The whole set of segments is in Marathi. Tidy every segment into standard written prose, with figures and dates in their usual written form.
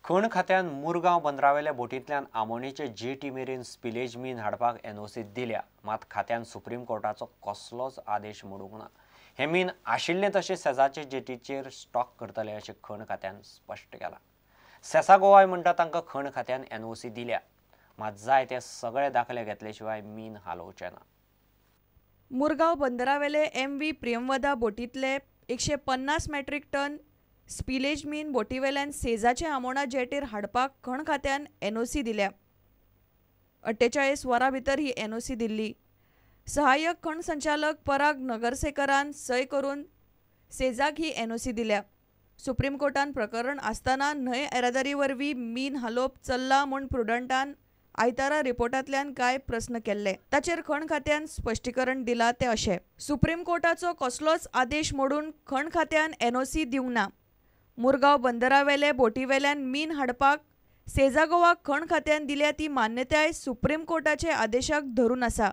खण खात्यान मुरगांव बंदरावेल्या बोटींतल्यान आमोणेचे जेटी मेरेन स्पिलेज मीन हाडपाक एनओसी दिल्या, मात खात्यान सुप्रीम कोर्टाचो कसलोच आदेश मोडूंक ना। हे मीन आशिल्ले तशे सेजाचे जेटीचेर स्टॉक करतले अशें खण खात्यान स्पश्ट केलां। सेसा गोवाय म्हणटा तांकां खण खात्यान एनओसी दिल्या, मात जाय ते सगळे दाखले घेतले शिवाय मीन हालोवचे ना। मुरगांव बंदरावेले MV प्रियमवदा बोटींतले 150 मेट्रिक टन स्पिलेज मीन बोटीवेल्यान सेजाचे आमोणा जेटीर हाडपाक खण खात्यान एनओसी दिल्या। 48 वरां भितर ही एनओसी दिल्ली। सहाय्यक खण संचालक पराग नगरसेकरान सय करून सेजाक ही एनओसी दिल्या। सुप्रीम कोर्टान प्रकरण आसतना न्हंय येरादारी वरवीं मीन हालोवप चल्लां म्हूण प्रुडंटान आयतारा रिपोर्टांतल्यान कांय प्रस्न केल्ले, ताचेर खण खात्यान स्पश्टीकरण दिलां ते अशें। सुप्रीम कोर्टाचो कसलोच आदेश मोडून खण खात्यान एनओसी दिवंक ना। मुरगांव बंदरावेले बोटीवेल्यान मीन हाडपाक सेजा गोवा खण खात्यान दिल्या ती मान्यताय सुप्रीम कोर्टाचे आदेशाक धरून आसा।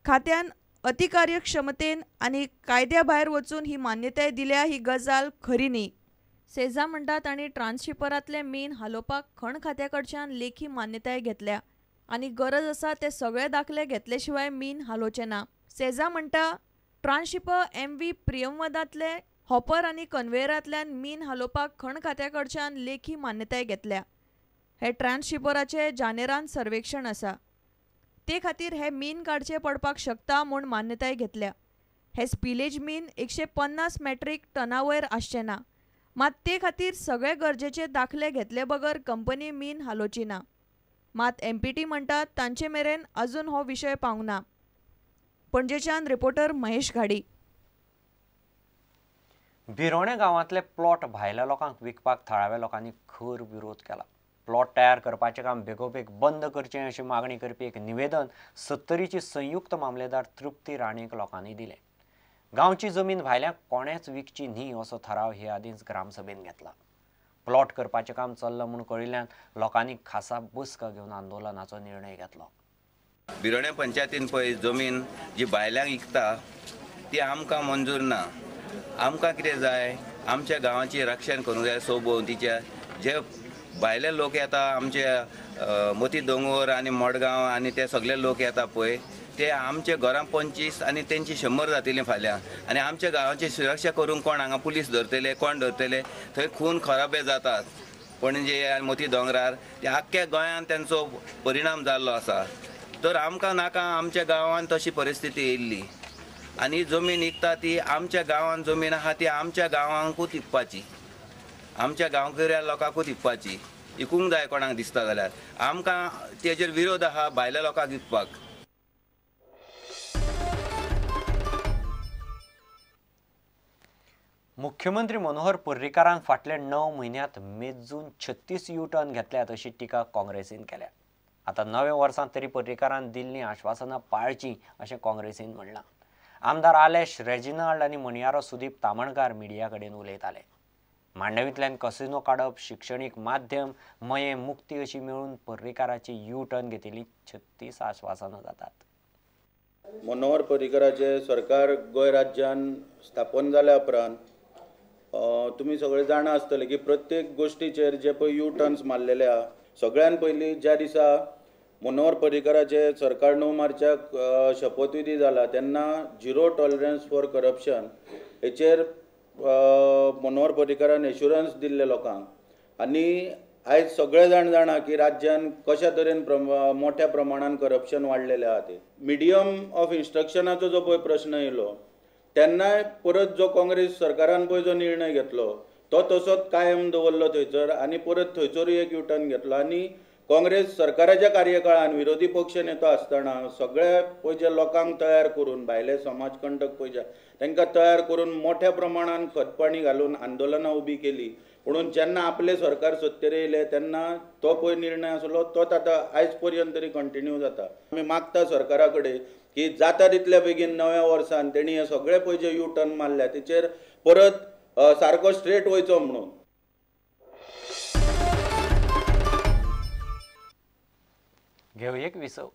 खात्यान अतिकार्यक्षमतेन आनी कायद्या भायर वचून ही मान्यताय दिल्या ही गजाल खरी न्ही। सेजा म्हणटा तांणी ट्रान्सशिपरांतले मीन हालोवपाक खण खात्या कडच्यान लेखी मान्यताय घेतल्या आनी गरज आसा ते सगळे दाखले घेतले शिवाय मीन हालोवचे ना। सेजा म्हणटा ट्रान्सशिपर MV प्रियमवदांतले हॉपर आनी कन्वेयरांतल्यान मीन हालोवपाक खण खात्या कडच्यान लेखी मान्यताय घेतल्या। हे ट्रान्सशिपराचे जानेरान सर्वेक्षण आसा, ते खातीर हे मीन काडचे पडपाक शकता म्हूण मान्यताय घेतल्या। हे स्पिलेज मीन 150 मेट्रिक टना वयर आसचे ना, मात ते खातीर सगळे गरजेचे दाखले घेतले बगर कंपनी मीन हालोवची ना। मात MPT म्हणटात तांचे मेरेन अजून हो विशय पावंक ना। पणजेच्यान रिपोर्टर महेश घाडी। बिरोणे गांवांतले प्लॉट भायल्या लोकांक विकपाक थळाव्या लोकांनी खर विरोध केला। प्लॉट तयार करपाचें काम बेगोबेग बंद करचें अशी मागणी करपी एक निवेदन 70ची संयुक्त मामलेदार तृप्ती राणेक लोकांनी दिलें। गांवची जमीन भायल्यांक कोणेच विकची न्ही असो थाराव हे आदींच ग्रामसभेन घेतला। प्लॉट करपाचें काम चल्लां म्हूण कळिल्ल्यान लोकांनी खासा बसका घेवन आंदोलनाचो निर्णय घेतलो। बिरोणे पंचायतीन पळय जमीन जी भायल्यांक विकता ती आमकां मंजूर ना। आमकां कितें जाय, आमच्या गांवाची रक्षण करूंक जाय। सोभोंवतीच्या जे भायले लोक येता, आमचे मोती दोंगोर आनी मडगांव आनी ते सगळे लोक येता पळय, ते आमचे घरां 25 आनी तेंची 100 जातलीं फाल्यां। आनी आमच्या गांवाची सुरक्षा करूंक कोण हांगा पुलीस धरतले, कोण धरतले? थंय खून खराबे जातात। पणजे आनी मोती दोंगरार ते आख्ख्या गोंयांत तेंचो परिणाम जाल्लो आसा। तर आमकां नाका आमच्या गांवांत तशी परिस्थिती येयल्ली। आनी जमीन विकता ती आमच्या गांवांत जमीन आहा ती आमच्या गांवांकूच विकपाची, आमच्या गांवकऱ्या लोकांकूच विकपाची। विकूंक जाय कोणाक दिसता जाल्यार। आमकां तेजेर विरोध आहा भायल्या लोकांक विकपाक। मुख्यमंत्री मनोहर पर्रीकारान फाटले 9 म्हयन्यांत मेजून 36 U-टर्न घेतल्यात अशी टिका काँग्रेसीन केल्या। आता नव्या वर्सांत तरी पर्रीकारान दिल्लीं आश्वासनां पाळचीं अशें काँग्रेसीन म्हणलां। आमदार आलेश रेजिनाल्ड आनी मणियारो सुदीप तामणकार मिडिया कडेन उलयताले। मांडवींतल्यान कसिनो काडप, शिक्षणीक माध्यम, मये मुक्ती अशी मेळून पर्रीकाराची U-टर्न घेतिल्ली 36 आश्वासनां जातात। मनोहर पर्रीकाराचे सरकार गोंय राज्यान स्थापन जाल्या उपरांत तुमी सगळे जाणा आसतले की प्रत्येक गोष्टीचेर जे पळय U-टर्न्स मारलेले आहा, सगळ्यान पयलीं ज्या दिसा मनोहर पर्रीकाराचे सरकार 9 मार्चाक शपथविधी जाला तेन्ना 0 टॉलरन्स फॉर करप्शन हेचेर मनोहर पर्रीकारान एश्युरन्स दिल्ले लोकांक। आनी आयज सगळे जाण जाणा की राज्यान कशा तरेन मोठ्या प्रमाणान करप्शन वाडलेलें आहा। ते मिडियम ऑफ इन्स्ट्रक्शनाचो जो पळय प्रश्न येयलो तेन्नाय परत जो काँग्रेस सरकारान पळय जो निर्णय घेतलो तो तसोच कायम दवरलो थंयसर आनी परत थंयसरूय एक U-टर्न घेतलो। आनी काँग्रेस सरकाराच्या कार्यकाळान विरोधी पक्ष नेतो आसतना सगळे पळय जे लोकांक तयार करून भायले समाजकंटक पळय तांकां तयार करून मोठ्या प्रमाणान खतपाणी घालून आंदोलनां उबी केली। म्हणून जेन्ना आपले सरकार सत्तेर येयले तेन्ना तो पळय निर्णय आसलो तोच आतां आयज पर्यंत तरी कंटिन्यू जाता। आमी मागता सरकारा कडेन की जाता तितल्या बेगीन नव्या वर्सान तेणी हे सगळे पळय जे U-टर्न मारल्या तेचेर परत सारको स्ट्रेट वयचो म्हणून। घेवं एक विसव।